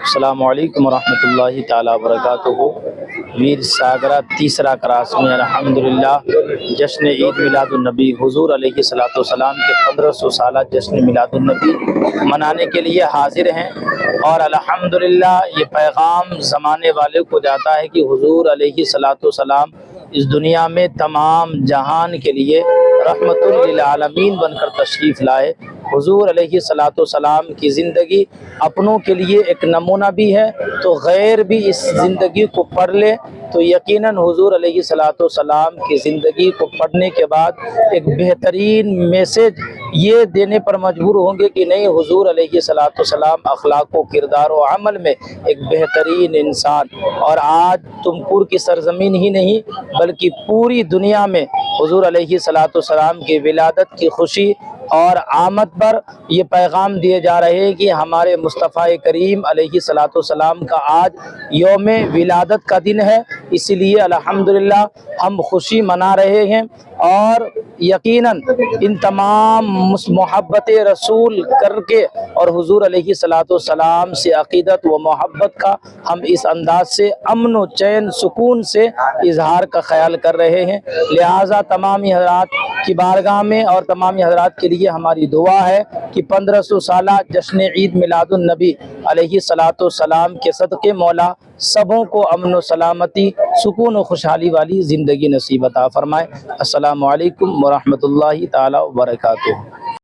السلام علیکم ورحمۃ اللہ تعالیٰ وبرکاتہ۔ میر ساگرہ تیسرا کراس میں الحمدللہ جشن عید میلاد النبی حضور علیہ السلام کے 1500 سالہ جشن میلاد النبی منانے کے لیے حاضر ہیں، اور الحمدللہ یہ پیغام زمانے والے کو جاتا ہے کہ حضور علیہ السلام اس دنیا میں تمام جہان کے لیے رحمت للعالمین بن کر تشریف لائے۔ حضور علیہ السلام کی زندگی اپنوں کے لیے ایک نمونہ بھی ہے، تو غیر بھی اس زندگی کو پڑھ لے تو یقیناً حضور علیہ السلام کی زندگی کو پڑھنے کے بعد ایک بہترین میسج یہ دینے پر مجبور ہوں گے کہ نہیں، حضور علیہ السلام اخلاق و کردار و عمل میں ایک بہترین انسان، اور آج تمکور کی سرزمین ہی نہیں بلکہ پوری دنیا میں حضور علیہ السلام کی ولادت کی خوشی اور آمد پر یہ پیغام دیے جا رہے ہیں کہ ہمارے مصطفیٰ کریم علیہ السلام کا آج یوم ولادت کا دن ہے، اسی لیے الحمدللہ ہم خوشی منا رہے ہیں، اور یقیناً ان تمام محبت رسول کر کے اور حضور علیہ السلام سے عقیدت و محبت کا ہم اس انداز سے امن و چین سکون سے اظہار کا خیال کر رہے ہیں۔ لہٰذا تمامی حضرات کی بارگاہ میں اور تمامی حضرات کے لیے ہماری دعا ہے کہ 1500 سالہ جشن عید میلاد النبی علیہ السلام کے صدقے مولا سبوں کو امن و سلامتی، سکون و خوشحالی والی زندگی نصیب عطا فرمائے۔ السلام علیکم ورحمۃ اللہ تعالی وبرکاتہ۔